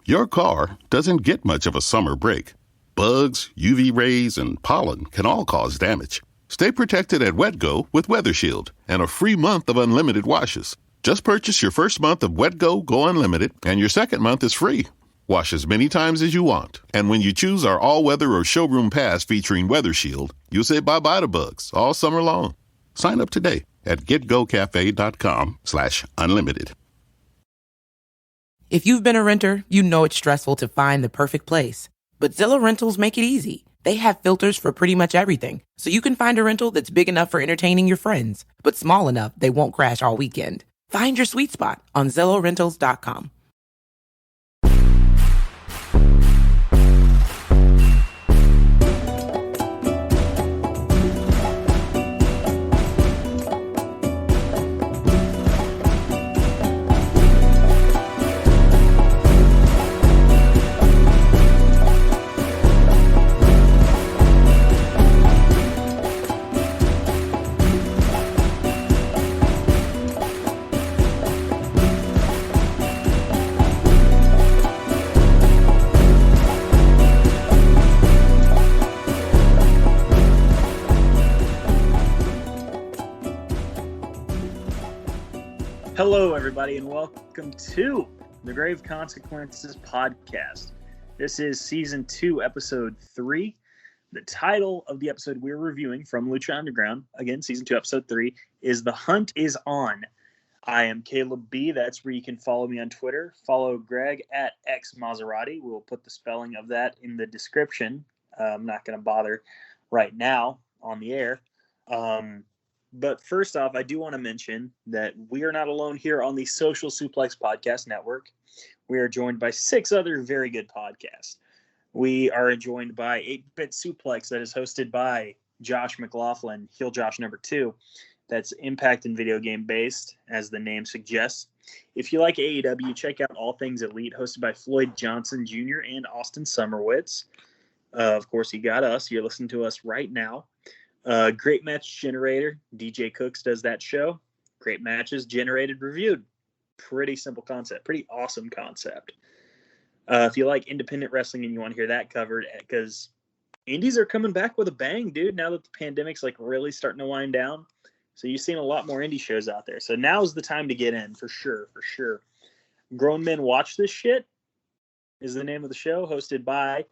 Your car doesn't get much of a summer break. Bugs, UV rays, and pollen can all cause damage. Stay protected at WetGo with Weather Shield and a free month of unlimited washes. Just purchase your first month of WetGo Go Unlimited, and your second month is free. Wash as many times as you want. And when you choose our all-weather or showroom pass featuring Weather Shield, you'll say bye-bye to bugs all summer long. Sign up today at getgocafe.com/unlimited. If you've been a renter, you know it's stressful to find the perfect place. But Zillow Rentals make it easy. They have filters for pretty much everything, so you can find a rental that's big enough for entertaining your friends, but small enough they won't crash all weekend. Find your sweet spot on ZillowRentals.com. Hello, everybody, and welcome to the Grave Consequences podcast. This is Season 2, Episode 3. The title of the episode we're reviewing from Lucha Underground, again, Season 2, Episode 3, is The Hunt is On. I am Caleb B. That's where you can follow me on Twitter. Follow Greg at xmaserati. We'll put the spelling of that in the description. I'm not going to bother right now on the air. But first off, I do want to mention that we are not alone here on the Social Suplex Podcast Network. We are joined by 6 other very good podcasts. We are joined by 8-Bit Suplex, that is hosted by Josh McLaughlin, Heel Josh number 2. That's Impact and video game based, as the name suggests. If you like AEW, check out All Things Elite, hosted by Floyd Johnson Jr. and Austin Summerwitz. Of course, you got us. You're listening to us right now. Great Match Generator, DJ Cooks does that show. Great Matches Generated Reviewed. Pretty simple concept. Pretty awesome concept. If you like independent wrestling and you want to hear that covered, because indies are coming back with a bang, dude, now that the pandemic's like really starting to wind down. So you've seen a lot more indie shows out there. So now's the time to get in, for sure. Grown Men Watch This Shit is the name of the show, hosted by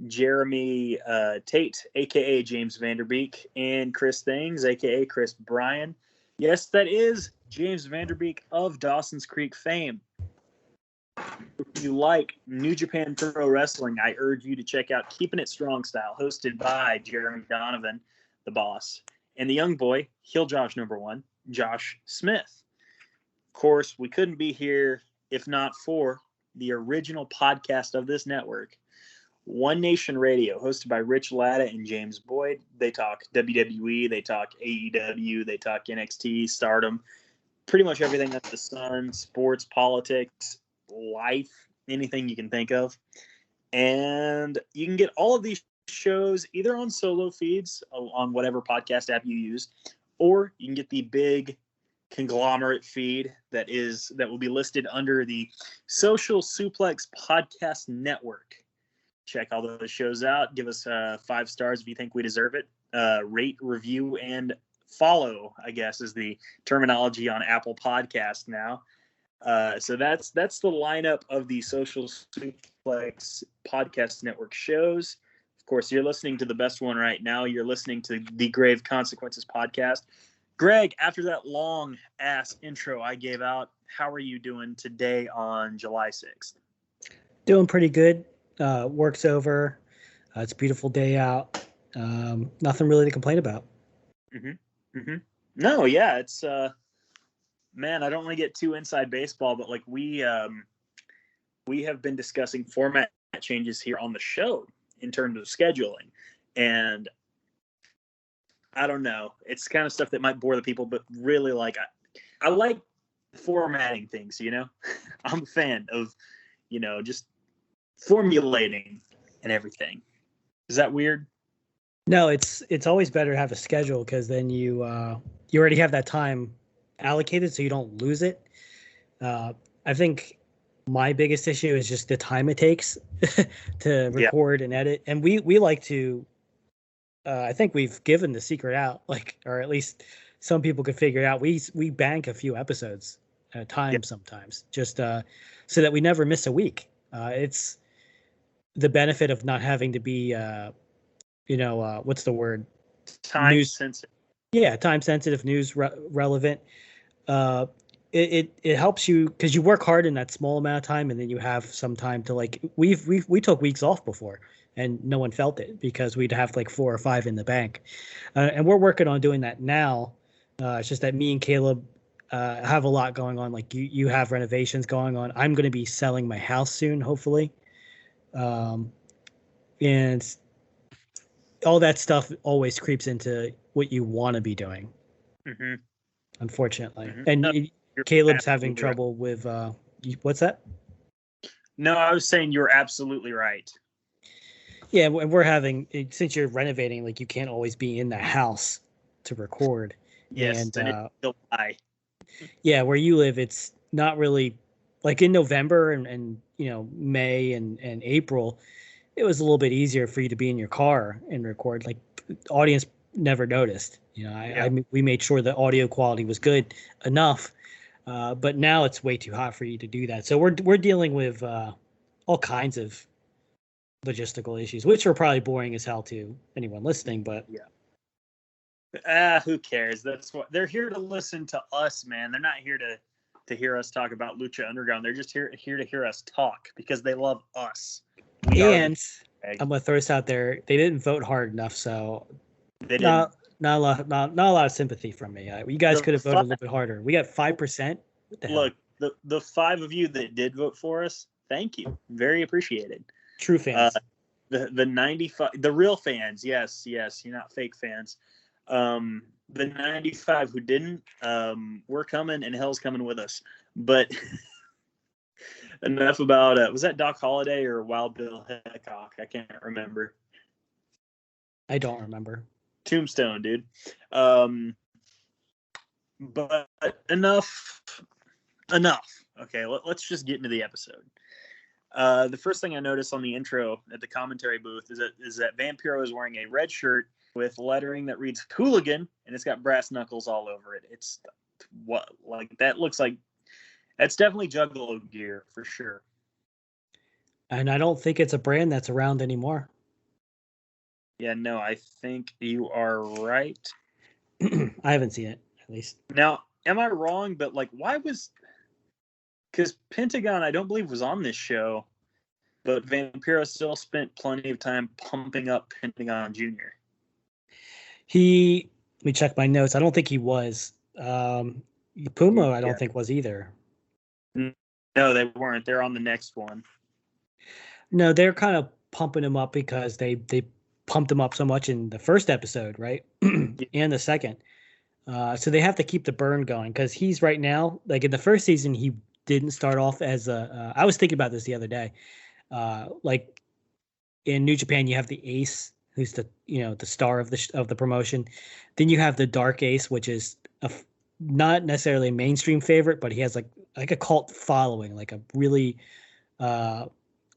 Jeremy Tate, a.k.a. James Vanderbeek, and Chris Things, a.k.a. Chris Bryan. Yes, that is James Vanderbeek of Dawson's Creek fame. If you like New Japan Pro Wrestling, I urge you to check out Keeping It Strong Style, hosted by Jeremy Donovan, the boss, and the young boy, Heel Josh number 1, Josh Smith. Of course, we couldn't be here if not for the original podcast of this network, One Nation Radio, hosted by Rich Latta and James Boyd. They talk WWE, they talk AEW, they talk NXT, Stardom, pretty much everything under the sun, sports, politics, life, anything you can think of. And you can get all of these shows either on solo feeds on whatever podcast app you use, or you can get the big conglomerate feed that will be listed under the Social Suplex Podcast Network. Check all those shows out. Give us 5 stars if you think we deserve it. Rate, review, and follow, I guess, is the terminology on Apple Podcasts now. So that's the lineup of the Social Suplex Podcast Network shows. Of course, you're listening to the best one right now. You're listening to the Grave Consequences podcast. Greg, after that long-ass intro I gave out, how are you doing today on July 6th? Doing pretty good. Work's over. It's a beautiful day out. Nothing really to complain about. No, yeah, it's man, I don't want to get too inside baseball, but like we have been discussing format changes here on the show in terms of scheduling, and I don't know, it's kind of stuff that might bore the people, but really, like, I like formatting things, you know. I'm a fan of, you know, just formulating and everything. Is that weird? No, it's always better to have a schedule, because then you already have that time allocated, so you don't lose it. I think My biggest issue is just the time it takes to record and edit. And we like to, I think we've given the secret out, like, or at least some people could figure it out. We bank a few episodes at a time sometimes, just so that we never miss a week. It's the benefit of not having to be, what's the word? Time sensitive. Yeah, time sensitive, news relevant. It helps you because you work hard in that small amount of time, and then you have some time to like. We took weeks off before, and no one felt it because we'd have like 4 or 5 in the bank, and we're working on doing that now. It's just that me and Caleb have a lot going on. Like you have renovations going on. I'm going to be selling my house soon, hopefully, and all that stuff always creeps into what you want to be doing. Mm-hmm. Unfortunately, and Caleb's having trouble with what's that? No, I was saying you're absolutely right. Yeah, and we're having, since you're renovating, like you can't always be in the house to record. Yes, and it's July. Yeah, where you live, it's not really like in November and May and April. It was a little bit easier for you to be in your car and record. Like, audience never noticed. We made sure the audio quality was good enough, but now it's way too hot for you to do that. So we're dealing with all kinds of logistical issues, which are probably boring as hell to anyone listening. But who cares? That's what they're here to listen to us, man. They're not here to hear us talk about Lucha Underground. They're just here to hear us talk because they love us. I'm gonna throw this out there. They didn't vote hard enough, so they didn't. Not a lot of sympathy from me. You guys could have voted a little bit harder. We got 5%. Look, the 5 of you that did vote for us, thank you, very appreciated. True fans. The 95, the real fans, yes, you're not fake fans. The 95 who didn't, we're coming and hell's coming with us. But enough about was that Doc Holliday or Wild Bill Hickok? I can't remember. I don't remember. Tombstone, dude. But enough. Okay, let's just get into the episode. The first thing I noticed on the intro at the commentary booth is that Vampiro is wearing a red shirt with lettering that reads "Hooligan" and it's got brass knuckles all over it. It's that looks like that's definitely Juggalo gear for sure. And I don't think it's a brand that's around anymore. Yeah, no, I think you are right. I haven't seen it, at least. Now, am I wrong? But why was? Because Pentagon, I don't believe, was on this show, but Vampiro still spent plenty of time pumping up Pentagon Jr. Let me check my notes. I don't think he was. Puma, I don't think was either. No, they weren't. They're on the next one. No, they're kind of pumping him up because they pumped him up so much in the first episode, right? And the second. So they have to keep the burn going because he's right now, like in the first season, he didn't start off as I was thinking about this the other day. Like in New Japan, you have the Ace, who's the star of the promotion. Then you have the Dark Ace, which is not necessarily a mainstream favorite, but he has like a cult following, like a really a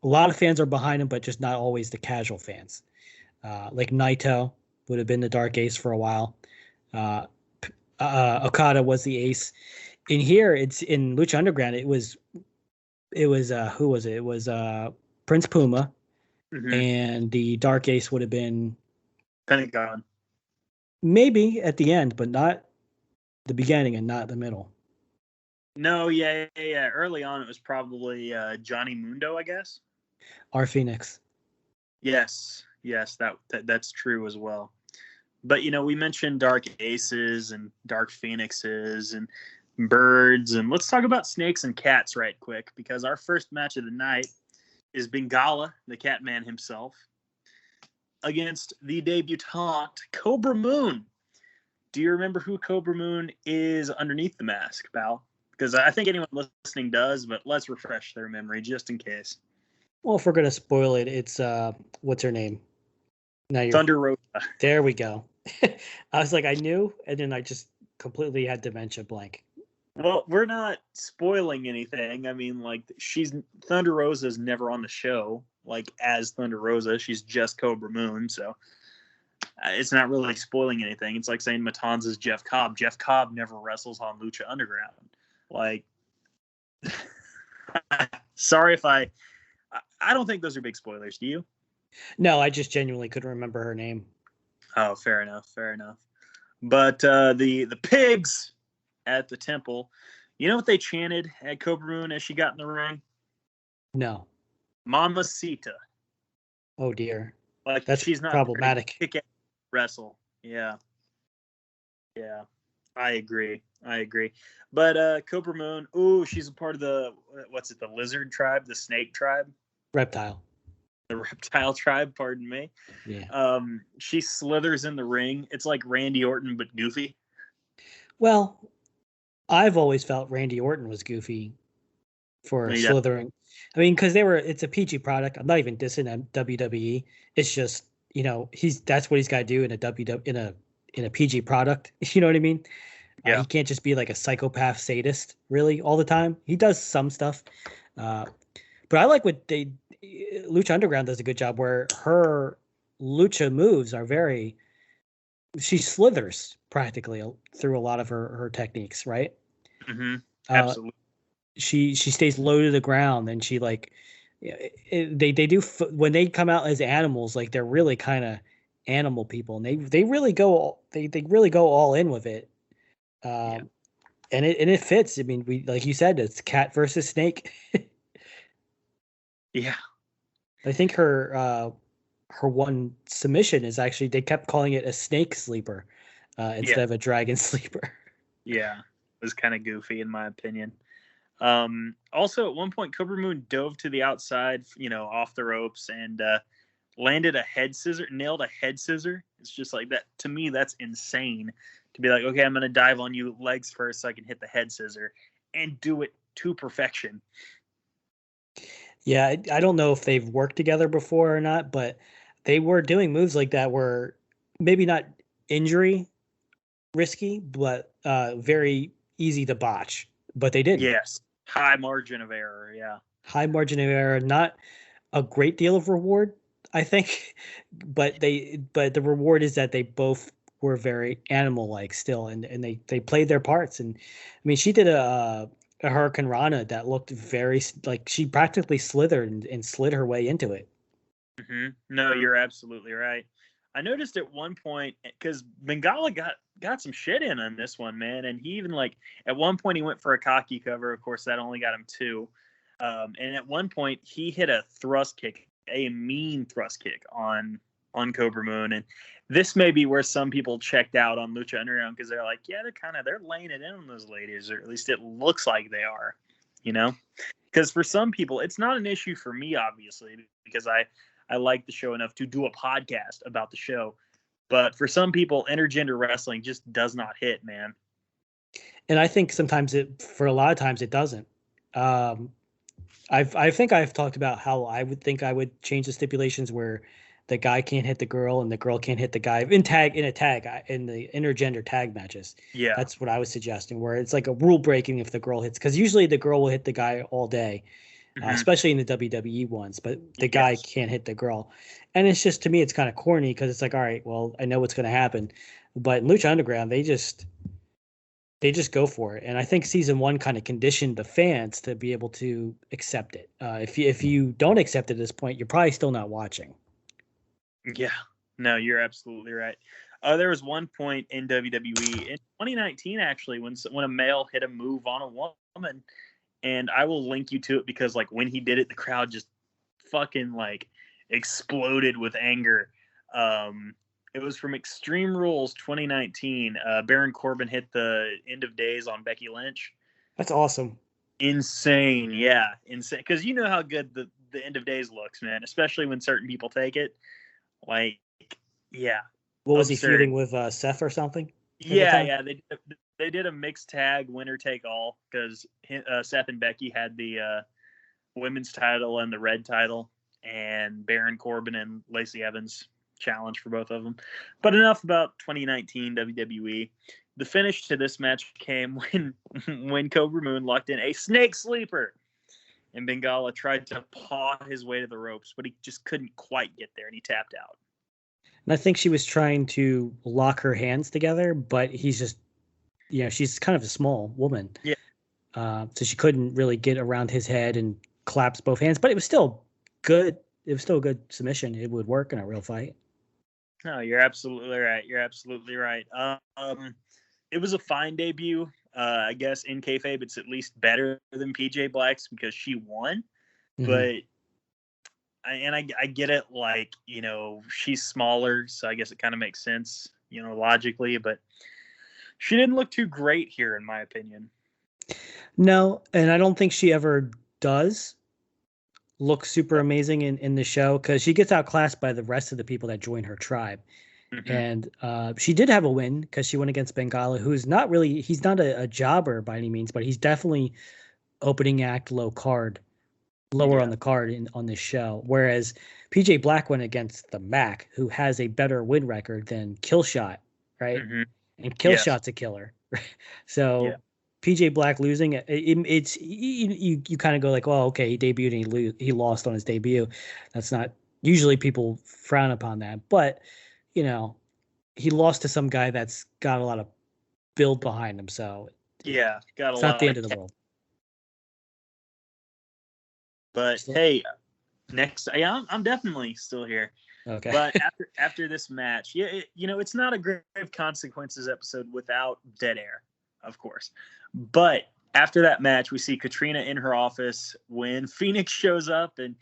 lot of fans are behind him, but just not always the casual fans. Like Naito would have been the Dark Ace for a while. Okada was the Ace. In here, it's in Lucha Underground. It was who was it? It was Prince Puma, and the Dark Ace would have been Pentagon. Maybe at the end, but not the beginning and not the middle. No, yeah. Early on, it was probably Johnny Mundo, I guess. Our Fenix. Yes, that's true as well. But we mentioned Dark Aces and Dark Phoenixes and birds, and let's talk about snakes and cats right quick, because our first match of the night is Bengala, the Catman himself, against the debutante Kobra Moon. Do you remember who Kobra Moon is underneath the mask, pal? Because I think anyone listening does, but let's refresh their memory just in case. Well, if we're gonna spoil it, it's what's her name? Thunder Rosa. There we go. I was like, I knew, and then I just completely had dementia blank. Well, we're not spoiling anything. I mean, like, Thunder Rosa's never on the show, like, as Thunder Rosa. She's just Kobra Moon, so it's not really spoiling anything. It's like saying Matanza's Jeff Cobb. Jeff Cobb never wrestles on Lucha Underground. Like, sorry if I don't think those are big spoilers. Do you? No, I just genuinely couldn't remember her name. Oh, fair enough. But the pigs at the temple, you know what they chanted at Kobra Moon as she got in the ring? No. Mamacita. Oh dear. Like, That's she's not problematic. Kick ass wrestle. Yeah. I agree. But Kobra Moon, ooh, she's a part of the the lizard tribe, the snake tribe, Reptile. the reptile tribe. Pardon me. Yeah. She slithers in the ring. It's like Randy Orton but goofy. Well, I've always felt Randy Orton was goofy for slithering. I mean, because it's a PG product. I'm not even dissing WWE. It's just, that's what he's got to do in a PG product. You know what I mean? Yeah. He can't just be like a psychopath sadist really all the time. He does some stuff. But I like what Lucha Underground does a good job where her lucha moves are she slithers practically through a lot of her techniques, right? Mm-hmm. Absolutely. She stays low to the ground, and she they do when they come out as animals, like they're really kind of animal people, and they really go all in with it. And it fits. I mean, we, like you said, it's cat versus snake. Yeah. I think her one submission is actually, they kept calling it a snake sleeper instead of a dragon sleeper. Yeah, it was kind of goofy in my opinion. Also, at one point, Kobra Moon dove to the outside, off the ropes, and nailed a head scissor. It's just like that. To me, that's insane. To be like, okay, I'm going to dive on you legs first so I can hit the head scissor, and do it to perfection. Yeah, I don't know if they've worked together before or not, but they were doing moves like that were maybe not injury risky, but very easy to botch. But they didn't. Yes. High margin of error, yeah. High margin of error, not a great deal of reward, I think. But the reward is that they both were very animal-like still, and they played their parts. And I mean, she did a Hurricane Rana that looked very like she practically slithered and slid her way into it. Mm-hmm. No, you're absolutely right. I noticed at one point, because Bengala got some shit in on this one, man, and he even at one point he went for a cocky cover. Of course, that only got him 2. And at one point he hit a thrust kick, a mean thrust kick on Kobra Moon, and this may be where some people checked out on Lucha Underground because they're like, yeah, they're laying it in on those ladies, or at least it looks like they are, because for some people it's not an issue. For me, obviously, because I like the show enough to do a podcast about the show. But for some people, intergender wrestling just does not hit, man. And I think sometimes for a lot of times it doesn't. I think I've talked about how I would change the stipulations where the guy can't hit the girl and the girl can't hit the guy in the intergender tag matches. Yeah. That's what I was suggesting, where it's like a rule breaking if the girl hits, because usually the girl will hit the guy all day. Especially in the WWE ones, but the guy can't hit the girl. And it's just, to me, it's kind of corny because it's like, all right, well, I know what's going to happen. But in Lucha Underground, they just go for it. And I think season 1 kind of conditioned the fans to be able to accept it. If you don't accept it at this point, you're probably still not watching. Yeah, no, you're absolutely right. There was one point in WWE in 2019, actually, when a male hit a move on a woman. And I will link you to it because, when he did it, the crowd just fucking, exploded with anger. It was from Extreme Rules 2019. Baron Corbin hit the End of Days on Becky Lynch. That's awesome. Insane, yeah. Insane. Because you know how good the End of Days looks, man. Especially when certain people take it. Yeah. What was he feuding with, Seth or something? Yeah. They did a mixed tag winner take all because Seth and Becky had the women's title and the red title, and Baron Corbin and Lacey Evans challenged for both of them. But enough about 2019 WWE. The finish to this match came when Kobra Moon locked in a snake sleeper, and Bengala tried to paw his way to the ropes, but he just couldn't quite get there, and he tapped out. And I think she was trying to lock her hands together, but he's just, she's kind of a small woman. Yeah. So she couldn't really get around his head and collapse both hands, but it was still good. It was still a good submission. It would work in a real fight. No, you're absolutely right. It was a fine debut. I guess in kayfabe, it's at least better than PJ Black's because she won. Mm-hmm. But I get it. Like, she's smaller, so I guess it kind of makes sense, logically. But she didn't look too great here, in my opinion. No, and I don't think she ever does look super amazing in the show because she gets outclassed by the rest of the people that join her tribe. Mm-hmm. And she did have a win because she went against Bengala, who's not really, he's not a jobber by any means, but he's definitely opening act lower on the card on this show. Whereas PJ Black went against the Mac, who has a better win record than Killshot, right? Mm-hmm. And Killshot's a killer. So PJ Black losing it's you kind of go like, oh, okay, he debuted and he lost on his debut. That's not usually people frown upon that, but he lost to some guy that's got a lot of build behind him. So it's not the end of the world. But hey, next, I'm definitely still here. Okay. But after this match, it's not a Grave Consequences episode without dead air, of course. But after that match, we see Catrina in her office when Fenix shows up, and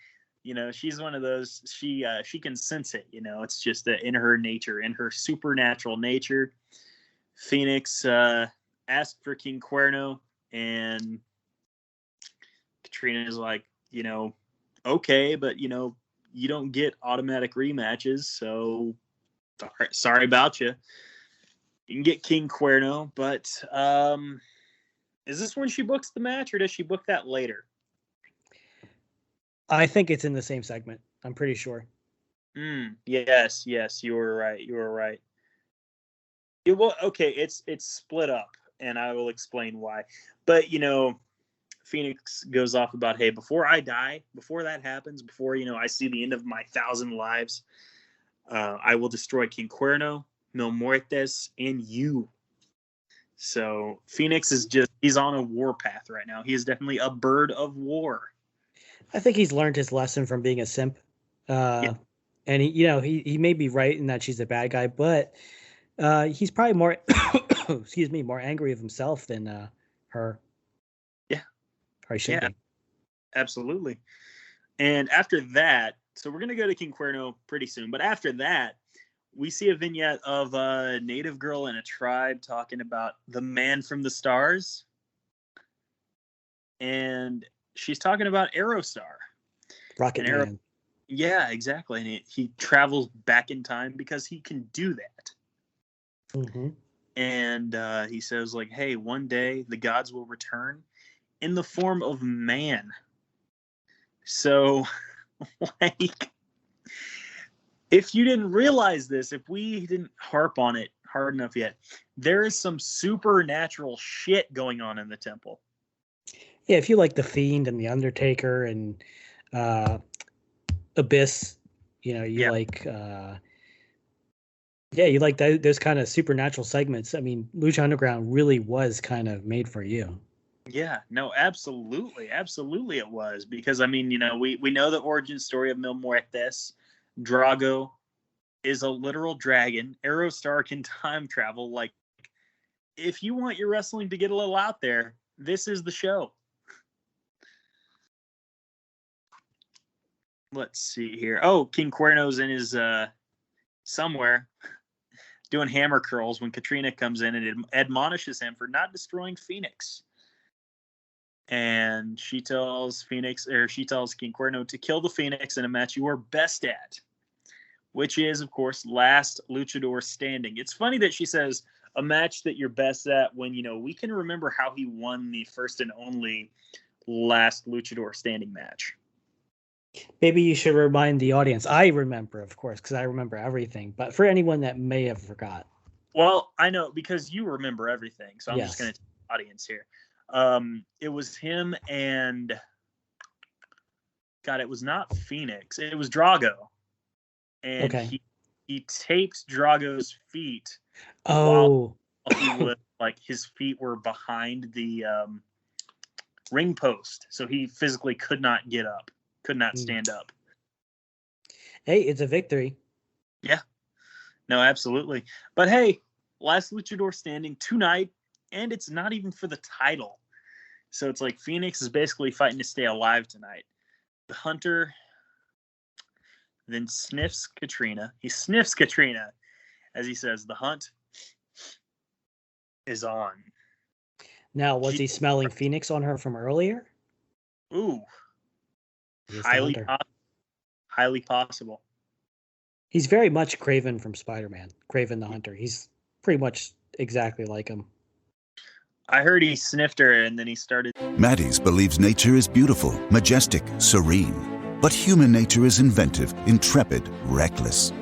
she's one of those. She can sense it. It's just in her nature, in her supernatural nature. Fenix asked for King Cuerno, and Catrina is like, okay, but you don't get automatic rematches, so sorry about you. You can get King Cuerno, but is this when she books the match, or does she book that later? I think it's in the same segment. I'm pretty sure. Yes, you were right. Okay, it's split up, and I will explain why. But Fenix goes off about, hey, before I die, before that happens, before I see the end of my 1,000 lives, I will destroy King Cuerno, Mil Muertes, and you. So Fenix he's on a war path right now. He is definitely a bird of war. I think he's learned his lesson from being a simp. And he may be right in that she's a bad guy, but he's probably more, more angry of himself than her. Yeah. Probably should be. Absolutely. And after that, so we're going to go to King Cuerno pretty soon, but after that, we see a vignette of a native girl in a tribe talking about the man from the stars. And she's talking about Aerostar. Rocket Man. Yeah, exactly. And he travels back in time because he can do that. Mm-hmm. And he says, like, hey, one day the gods will return in the form of man. So, like, if you didn't realize this, if we didn't harp on it hard enough yet, there is some supernatural shit going on in the temple. Yeah, if you like The Fiend and The Undertaker and Abyss, you like you like those kind of supernatural segments. I mean, Lucha Underground really was kind of made for you. Yeah, no, absolutely it was, because I mean, we know the origin story of Mil Muertes. Drago is a literal dragon. Aerostar can time travel. Like, if you want your wrestling to get a little out there, this is the show. Let's see here. Oh, King Cuerno's in his somewhere doing hammer curls when Catrina comes in and admonishes him for not destroying Fenix. And she tells King Cuerno to kill the Fenix in a match you are best at, which is, of course, last luchador standing. It's funny that she says a match that you're best at when, we can remember how he won the first and only last luchador standing match. Maybe you should remind the audience. I remember, of course, because I remember everything. But for anyone that may have forgot. Well, I know because you remember everything, so I'm just Yes. going to tell the audience here. It was him and God, it was not Fenix. It was Drago, and Okay. he taped Drago's feet Oh, while he was like his feet were behind the ring post, so he physically could not get up, could not stand up. hey, it's a victory. Yeah, no, absolutely. But hey, last luchador standing tonight, and it's not even for the title. So it's like Fenix is basically fighting to stay alive tonight. The Hunter then sniffs Catrina. He sniffs Catrina as he says, "The hunt is on." Now, was he smelling Phoenix on her from earlier? Ooh, He is the Hunter. highly possible. He's very much Craven from Spider-Man. Craven the Hunter. He's pretty much exactly like him. I heard he sniffed her and then he started. Maddie's believes nature is beautiful, majestic, serene. But human nature is inventive, intrepid, reckless.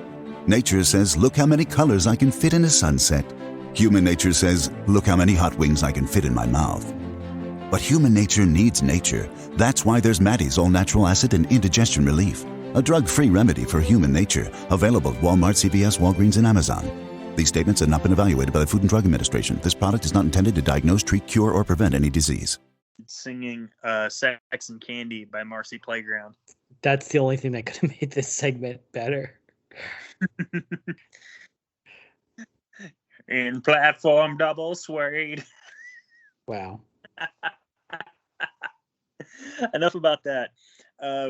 Nature says, look how many colors I can fit in a sunset. Human nature says, look how many hot wings I can fit in my mouth. But human nature needs nature. That's why there's Maddie's all-natural acid and indigestion relief. A drug-free remedy for human nature. Available at Walmart, CVS, Walgreens, and Amazon. These statements have not been evaluated by the Food and Drug Administration. This product is not intended to diagnose, treat, cure, or prevent any disease. Singing Sex and Candy by Marcy Playground. That's the only thing that could have made this segment better. In platform double suede. Wow. Enough about that.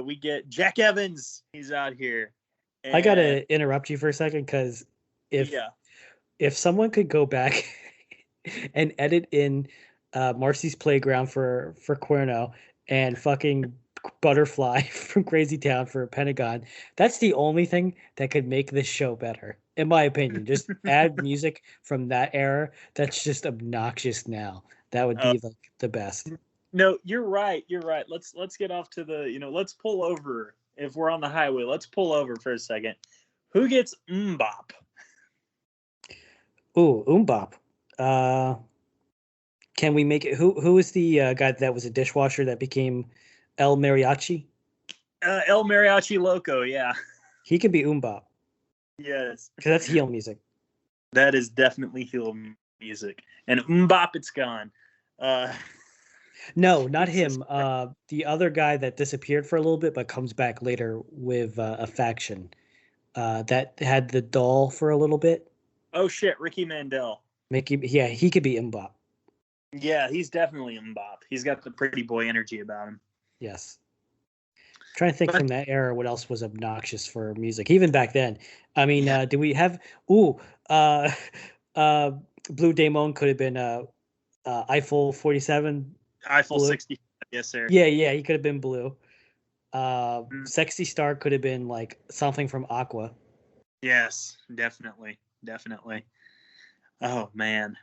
We get Jack Evans. He's out here. I got to interrupt you for a second because if someone could go back and edit in Marcy's Playground for Cuerno and fucking Butterfly from Crazy Town for Pentagon, that's the only thing that could make this show better, in my opinion. Just add music from that era that's just obnoxious now. That would be like the best. No, you're right. You're right. Let's get off to the, let's pull over. If we're on the highway, let's pull over for a second. Who gets Mbop? Ooh, Umbop. Can we make it? Who is the guy that was a dishwasher that became El Mariachi? El Mariachi Loco, yeah. He could be Umbop. Yes. Because that's heel music. That is definitely heel music. And Mbop, it's gone. No, not him. The other guy that disappeared for a little bit but comes back later with a faction that had the doll for a little bit. Oh shit, Ricky Mandel. He could be Mbop. Yeah, he's definitely Mbop. He's got the pretty boy energy about him. Yes. Trying to think from that era what else was obnoxious for music, even back then. I mean, did we have Blue Demon could have been Eiffel 47. Eiffel Blue. 60. Yes, sir. Yeah, he could have been Blue. Sexy Star could have been like something from Aqua. Yes, definitely. Oh man.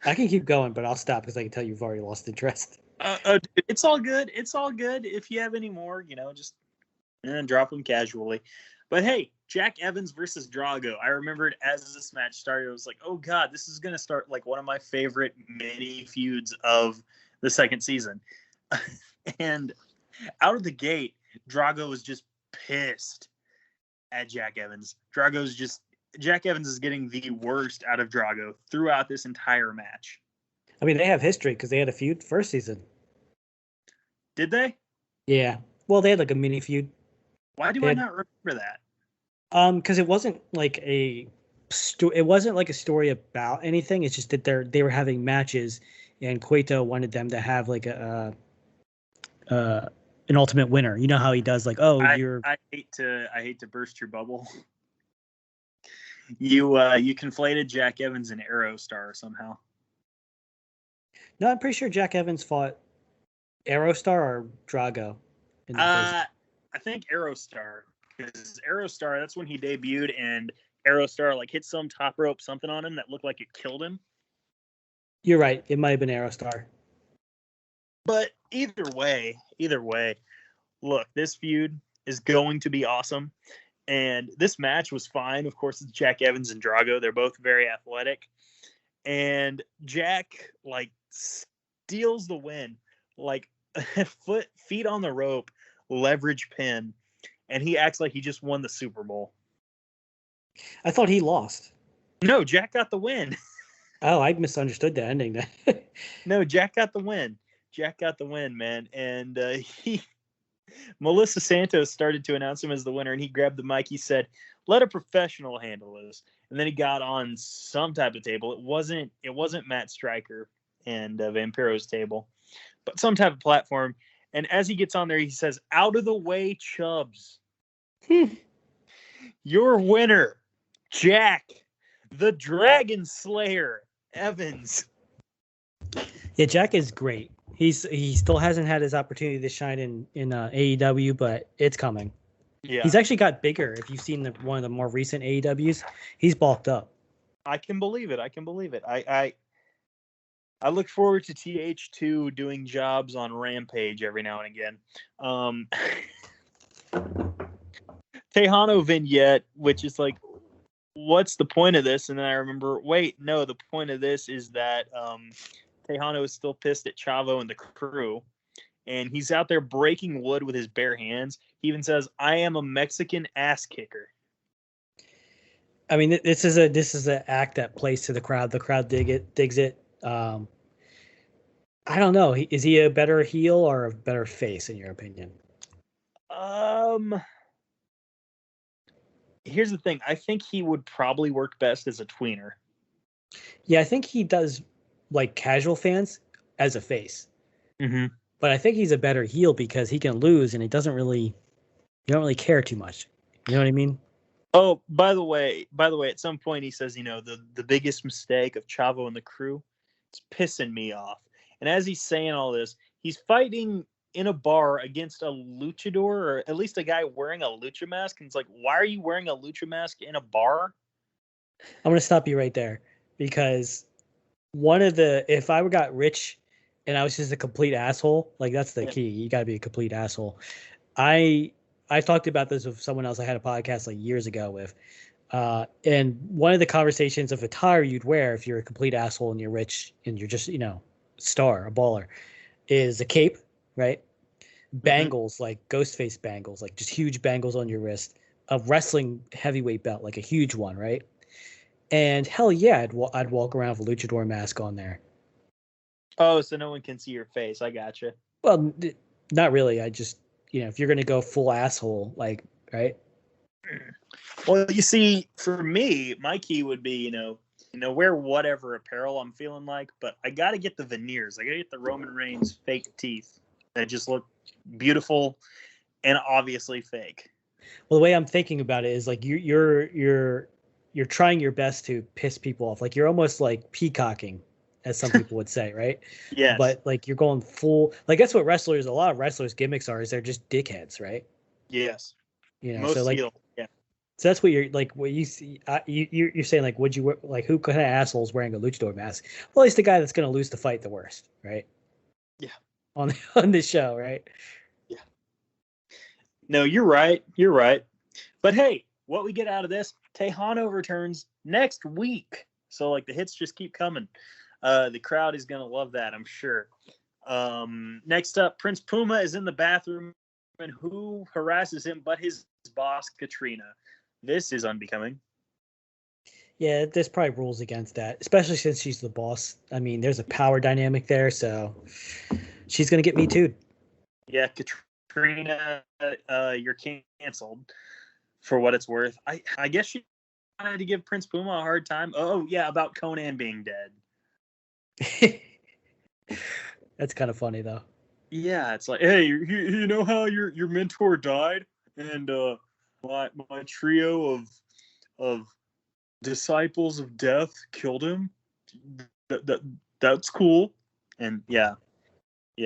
I can keep going, but I'll stop because I can tell you've already lost interest. Dude, it's all good. It's all good. If you have any more, just drop them casually. But hey, Jack Evans versus Drago. I remembered as this match started, I was like, oh God, this is going to start like one of my favorite mini feuds of the second season. And out of the gate, Drago was just pissed at Jack Evans. Jack Evans is getting the worst out of Drago throughout this entire match. I mean, they have history because they had a feud first season. Did they? Yeah. Well, they had like a mini feud. Why do I not remember that? Because it wasn't like a story about anything. It's just that they were having matches, and Cueto wanted them to have like an ultimate winner. You know how he does, like, I hate to burst your bubble. You conflated Jack Evans and Aerostar somehow. No, I'm pretty sure Jack Evans fought Aerostar or Drago. I think Aerostar, because Aerostar, that's when he debuted, and Aerostar like hit some top rope something on him that looked like it killed him. You're right. It might have been Aerostar. But either way, look, this feud is going to be awesome. And this match was fine. Of course, it's Jack Evans and Drago. They're both very athletic. and Jack like steals the win, like feet on the rope, leverage pin, and he acts like he just won the Super Bowl. I thought he lost. No, Jack got the win. Oh, I misunderstood the ending then. No, Jack got the win. Jack got the win, man. And Melissa Santos started to announce him as the winner, and he grabbed the mic. He said, "Let a professional handle this." And then he got on some type of table. It wasn't Matt Stryker and Vampiro's table, but some type of platform. And as he gets on there, he says, "Out of the way, Chubbs. Your winner, Jack, the Dragon Slayer Evans." Yeah, Jack is great. He still hasn't had his opportunity to shine in AEW, but it's coming. Yeah, he's actually got bigger. If you've seen one of the more recent AEWs, he's bulked up. I can believe it. I look forward to TH2 doing jobs on Rampage every now and again. Tejano vignette, which is like, what's the point of this? And then I remember, wait, no, the point of this is that Tejano is still pissed at Chavo and the crew, and he's out there breaking wood with his bare hands. He even says, "I am a Mexican ass kicker." I mean, this is an act that plays to the crowd. The crowd digs it. I don't know. Is he a better heel or a better face in your opinion? Here's the thing. I think he would probably work best as a tweener. Yeah, I think he does like casual fans as a face. Mm-hmm. But I think he's a better heel because he can lose and you don't really care too much. You know what I mean? Oh, by the way, at some point he says, the biggest mistake of Chavo and the crew is pissing me off. And as he's saying all this, he's fighting in a bar against a luchador, or at least a guy wearing a lucha mask. And it's like, why are you wearing a lucha mask in a bar? I'm going to stop you right there because if I got rich and I was just a complete asshole, like that's the key. You got to be a complete asshole. I talked about this with someone else I had a podcast like years ago with. And one of the conversations of attire you'd wear if you're a complete asshole and you're rich and you're just, a baller, is a cape, right? Bangles, like Ghostface bangles, like just huge bangles on your wrist, a wrestling heavyweight belt, like a huge one, right? And hell yeah, I'd walk around with a luchador mask on there. Oh, so no one can see your face. I gotcha. Well, not really. I just, if you're going to go full asshole, like, right? Well, you see, for me, my key would be, wear whatever apparel I'm feeling like, but I got to get the veneers. I got to get the Roman Reigns fake teeth that just look beautiful and obviously fake. Well, the way I'm thinking about it is like you're trying your best to piss people off. Like you're almost like peacocking, as some people would say, right? Yeah. But like you're going full, like that's what a lot of wrestlers gimmicks are, is they're just dickheads, right? Yes. Most so like, heel. Yeah. So that's what you're like, what you see, you're saying like, would you wear, like who kind of asshole's wearing a luchador mask? Well, he's the guy that's going to lose the fight the worst, right? Yeah. On this show, right? Yeah. No, you're right. You're right. But hey, what we get out of this, Tejano returns next week. So like the hits just keep coming. The crowd is going to love that, I'm sure. Next up, Prince Puma is in the bathroom, and who harasses him but his boss, Catrina. This is unbecoming. Yeah, there's probably rules against that, especially since she's the boss. I mean, there's a power dynamic there, so she's going to get me too. Yeah, Catrina, you're canceled for what it's worth. I guess she wanted to give Prince Puma a hard time. Oh, yeah, about Conan being dead. That's kind of funny, though. Yeah, it's like, hey, you know how your mentor died, and my trio of disciples of death killed him. That's cool. And yeah.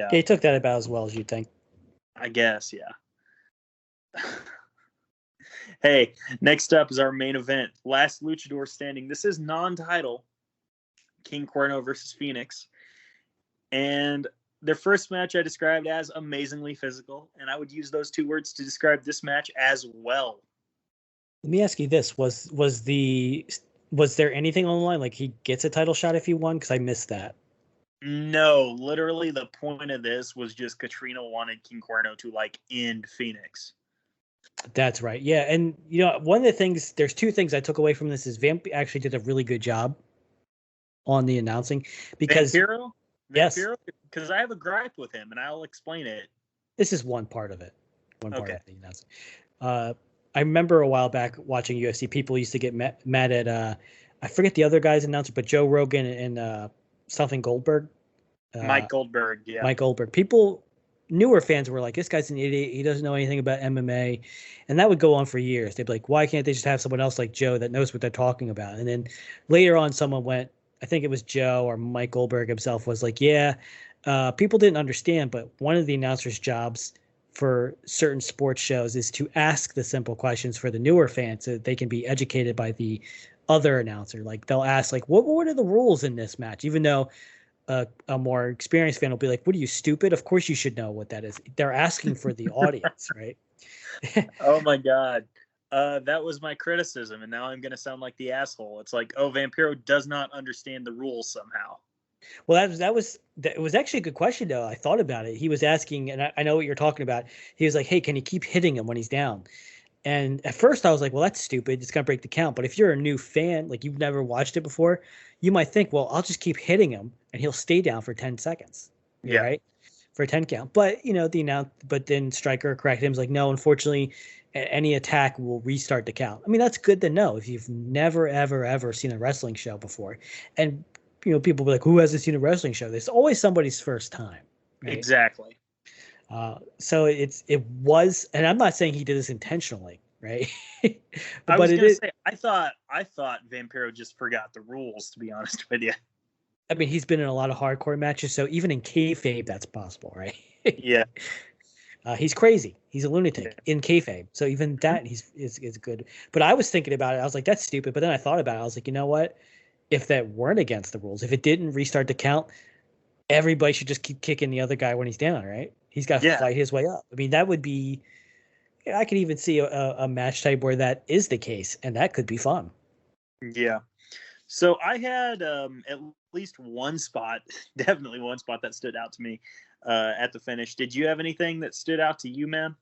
He took that about as well as you'd think. I guess, yeah. Hey, next up is our main event. Last luchador standing. This is non-title. King Cuerno versus Fenix. And their first match I described as amazingly physical, and I would use those two words to describe this match as well. Let me ask you this: was the Was there anything on the line? Like he gets a title shot if he won? Because I missed that. No, literally the point of this was just Catrina wanted King Cuerno to like end Fenix. That's right. Yeah. And, one of the things, there's two things I took away from this is Vamp actually did a really good job on the announcing because Vampiro? Yes, Because I have a gripe with him and I'll explain it. this is one part of it. One part Okay. of the announcing. I remember a while back watching UFC, people used to get mad at, I forget the other guy's announcer, but Joe Rogan and something Goldberg. Mike Goldberg, yeah. Mike Goldberg. People, newer fans were like, this guy's an idiot. He doesn't know anything about MMA. And that would go on for years. They'd be like, why can't they just have someone else like Joe that knows what they're talking about? And then later on, someone went, I think it was Joe or Mike Goldberg himself was like, yeah, people didn't understand, but one of the announcer's jobs for certain sports shows is to ask the simple questions for the newer fans so that they can be educated by the other announcer. Like they'll ask like, what are the rules in this match? Even though a more experienced fan will be like, what are you, stupid? Of course you should know what that is. They're asking for the audience, right? Oh my God. That was my criticism. And now I'm going to sound like the asshole. It's like, Vampiro does not understand the rules somehow. Well, it was actually a good question though. I thought about it. He was asking, and I know what you're talking about. He was like, hey, can you keep hitting him when he's down? And at first I was like, well, that's stupid. It's going to break the count. But if you're a new fan, like you've never watched it before, you might think, well, I'll just keep hitting him and he'll stay down for 10 seconds. Yeah. Right. For a 10 count. But, but then Stryker corrected him. Was like, no, unfortunately, any attack will restart the count. I mean, that's good to know if you've never, ever, ever seen a wrestling show before. And, people be like, who hasn't seen a wrestling show? It's always somebody's first time. Right? Exactly. So it was, and I'm not saying he did this intentionally, right? I was going to say, I thought Vampiro just forgot the rules, to be honest with you. I mean, he's been in a lot of hardcore matches, so even in kayfabe, that's possible, right? Yeah. He's crazy. He's a lunatic in kayfabe. So even that is good. But I was thinking about it. I was like, that's stupid. But then I thought about it. I was like, you know what? If that weren't against the rules, if it didn't restart the count, everybody should just keep kicking the other guy when he's down, right? He's got to fight his way up. I mean, that would be, I could even see a match type where that is the case, and that could be fun. Yeah. So I had at least one spot, definitely one spot that stood out to me at the finish. Did you have anything that stood out to you, man?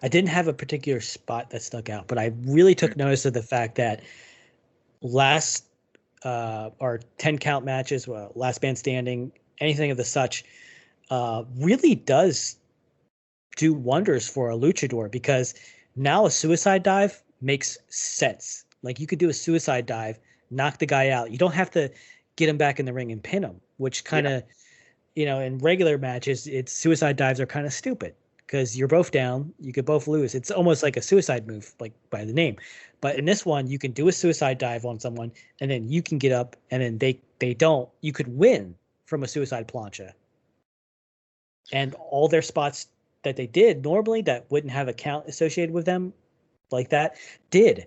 I didn't have a particular spot that stuck out, but I really took notice of the fact that last or 10 count matches, last man standing, anything of the such, really does do wonders for a luchador, because now a suicide dive makes sense. Like you could do a suicide dive, knock the guy out. You don't have to get him back in the ring and pin him, which kind of, in regular matches, it's suicide dives are kind of stupid because you're both down. You could both lose. It's almost like a suicide move, like by the name. But in this one, you can do a suicide dive on someone and then you can get up and then they don't. You could win from a suicide plancha. And all their spots that they did normally that wouldn't have a count associated with them like that did.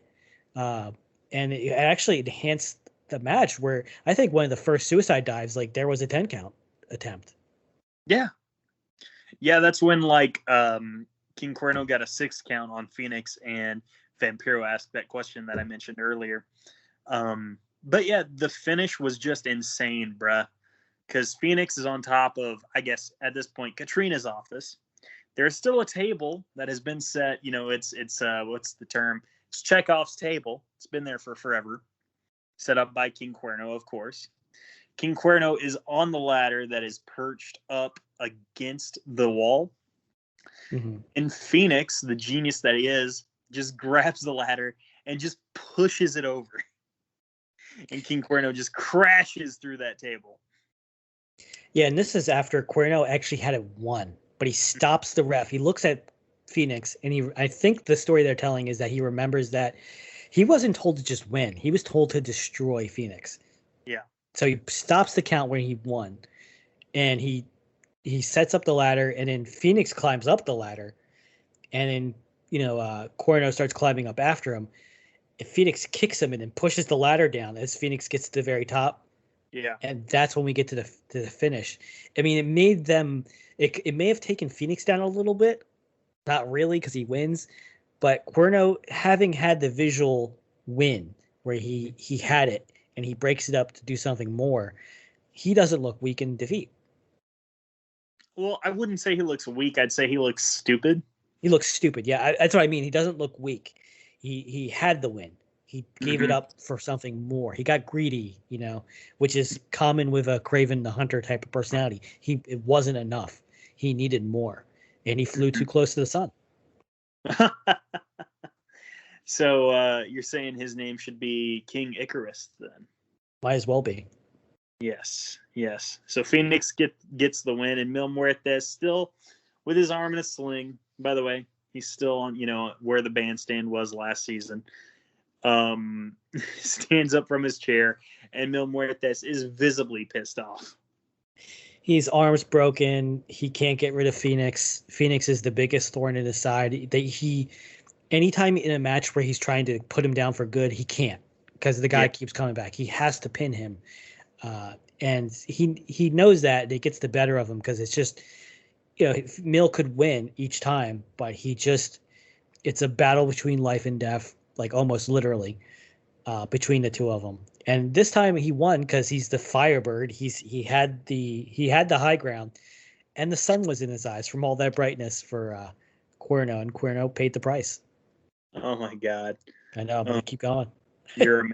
And it actually enhanced the match, where I think one of the first suicide dives, like there was a 10 count attempt. Yeah. Yeah, that's when King Cuerno got a 6 count on Fenix and Vampiro asked that question that I mentioned earlier. But yeah, the finish was just insane, bruh. Because Fenix is on top of, I guess, at this point, Catrina's office. There's still a table that has been set. It's what's the term? It's Chekhov's table. It's been there for forever. Set up by King Cuerno, of course. King Cuerno is on the ladder that is perched up against the wall. Mm-hmm. And Fenix, the genius that he is, just grabs the ladder and just pushes it over. And King Cuerno just crashes through that table. Yeah, and this is after Cuerno actually had it won, but he stops the ref. He looks at Fenix, and I think the story they're telling is that he remembers that he wasn't told to just win. He was told to destroy Fenix. Yeah. So he stops the count where he won, and he sets up the ladder, and then Fenix climbs up the ladder, and then Cuerno starts climbing up after him. And Fenix kicks him and then pushes the ladder down as Fenix gets to the very top. Yeah, and that's when we get to the finish. I mean, it made them. It may have taken Fenix down a little bit, not really because he wins, but Cuerno, having had the visual win, where he had it and he breaks it up to do something more, he doesn't look weak in defeat. Well, I wouldn't say he looks weak. I'd say he looks stupid. He looks stupid. Yeah, that's what I mean. He doesn't look weak. He had the win. He gave it up for something more. He got greedy, which is common with a Craven the Hunter type of personality. It wasn't enough. He needed more, and he flew too close to the sun. So you're saying his name should be King Icarus then? Might as well be. Yes. So Fenix gets the win, and Mil Muertes still with his arm in a sling. By the way, he's still on, where the bandstand was last season. Stands up from his chair, and Mil Muertes is visibly pissed off. His arm's broken. He can't get rid of Fenix. Fenix is the biggest thorn in his side. Anytime in a match where he's trying to put him down for good, he can't, because the guy keeps coming back. He has to pin him. And he knows that, and it gets the better of him, because it's just, Mil could win each time, but it's a battle between life and death, like almost literally, between the two of them. And this time he won because he's the Firebird. He had the high ground, and the sun was in his eyes from all that brightness for Cuerno, and Cuerno paid the price. Oh my God! I know, but keep going. You're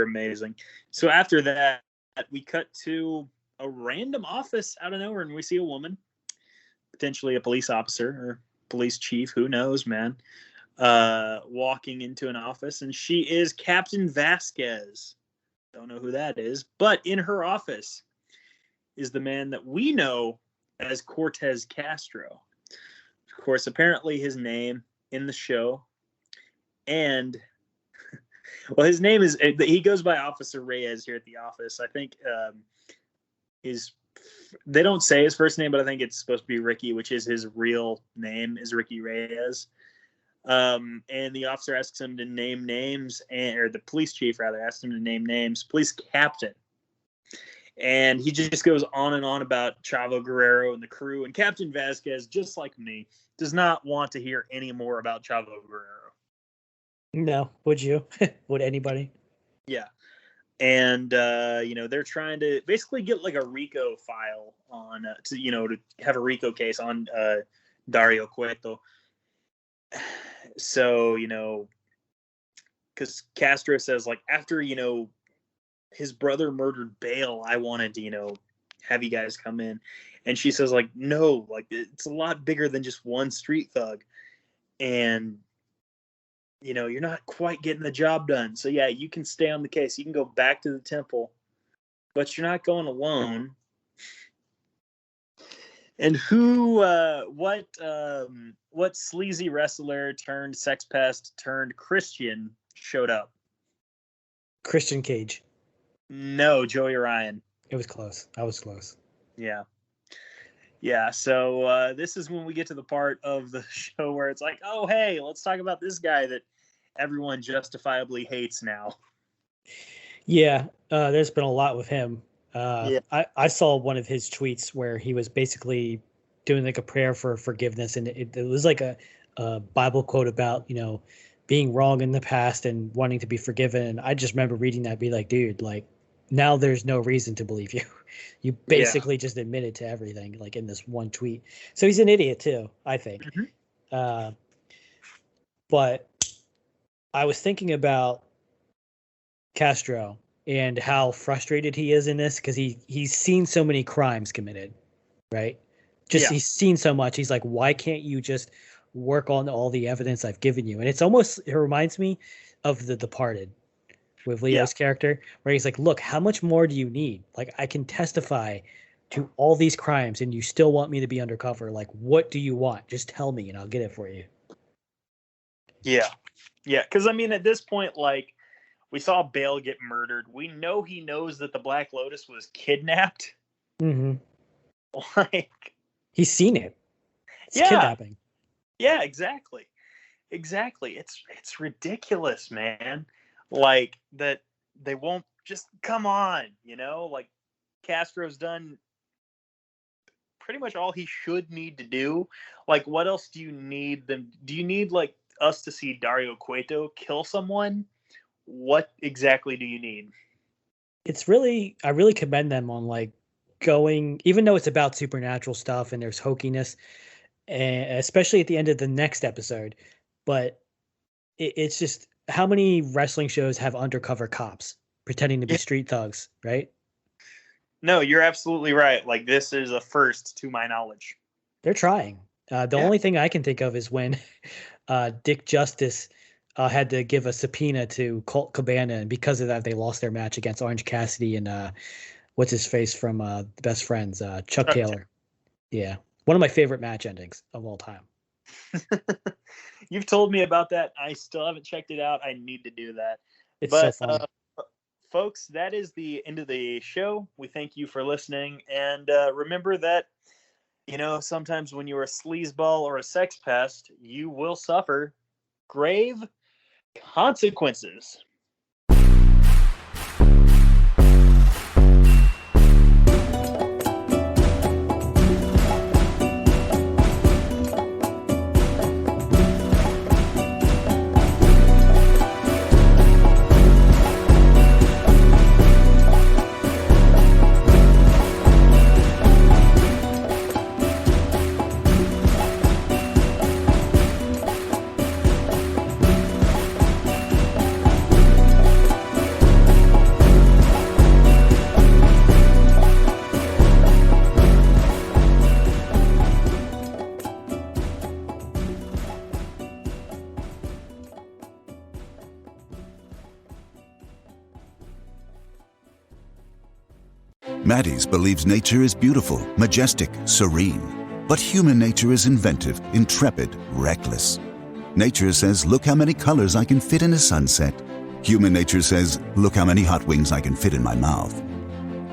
amazing. So after that, we cut to a random office out of nowhere, and we see a woman, potentially a police officer or police chief, who knows, man, walking into an office, and she is Captain Vasquez. Don't know who that is, but in her office is the man that we know as Cortez Castro. Of course, apparently his name in the show, and well, his name is, he goes by Officer Reyes here at the office. I think they don't say his first name, but I think it's supposed to be Ricky, which is his real name, is Ricky Reyes. And the officer asks him to name names, or the police chief rather asks him to name names. Police captain. And he just goes on and on about Chavo Guerrero and the crew. And Captain Vasquez, just like me, does not want to hear any more about Chavo Guerrero. No, would you? Would anybody? Yeah. And, they're trying to basically get like a RICO file on, to have a RICO case on Dario Cueto. So, because Castro says, like, after, his brother murdered Bale, I wanted to, have you guys come in. And she says, like, no, like, it's a lot bigger than just one street thug. And, you're not quite getting the job done. So, yeah, you can stay on the case. You can go back to the temple, but you're not going alone. And what sleazy wrestler turned sex pest turned Christian showed up? Christian Cage. No, Joey Ryan. It was close. I was close. Yeah. So this is when we get to the part of the show where it's like, oh, hey, let's talk about this guy that everyone justifiably hates now. Yeah, there's been a lot with him. I saw one of his tweets where he was basically doing like a prayer for forgiveness, and it was like a Bible quote about being wrong in the past and wanting to be forgiven. And I just remember reading that, be like, dude, like, now there's no reason to believe you. You basically just admitted to everything, like, in this one tweet. So he's an idiot too, I think. Mm-hmm. But I was thinking about Castro and how frustrated he is in this, because he's seen so many crimes committed, right? He's seen so much. He's like, why can't you just work on all the evidence I've given you? And it reminds me of The Departed with Leo's character, where he's like, look, how much more do you need? Like, I can testify to all these crimes and you still want me to be undercover. Like, what do you want? Just tell me and I'll get it for you. Yeah. Because, I mean, at this point, like, we saw Bale get murdered. We know he knows that the Black Lotus was kidnapped. Mm-hmm. Like, he's seen it. It's kidnapping. Yeah, exactly. It's ridiculous, man. Like, that they won't just come on, like, Castro's done pretty much all he should need to do. Like, what else do you need them? Do you need, like, us to see Dario Cueto kill someone? what exactly do you need? It's really, I really commend them on like going, even though it's about supernatural stuff and there's hokiness, and especially at the end of the next episode. But it's just how many wrestling shows have undercover cops pretending to be street thugs, right? No, you're absolutely right. Like, this is a first to my knowledge. They're trying. The only thing I can think of is when Dick Justice had to give a subpoena to Colt Cabana, and because of that, they lost their match against Orange Cassidy and what's his face from The Best Friends, Chuck Taylor. Yeah, one of my favorite match endings of all time. You've told me about that. I still haven't checked it out. I need to do that. It's so fun. Folks, that is the end of the show. We thank you for listening, and remember that, you know, sometimes when you're a sleazeball or a sex pest, you will suffer grave consequences. Maddie's believes nature is beautiful, majestic, serene. But human nature is inventive, intrepid, reckless. Nature says, look how many colors I can fit in a sunset. Human nature says, look how many hot wings I can fit in my mouth.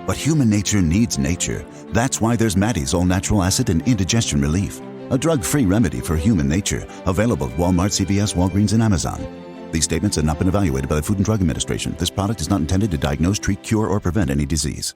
But human nature needs nature. That's why there's Maddie's all-natural acid and indigestion relief, a drug-free remedy for human nature, available at Walmart, CVS, Walgreens, and Amazon. These statements have not been evaluated by the Food and Drug Administration. This product is not intended to diagnose, treat, cure, or prevent any disease.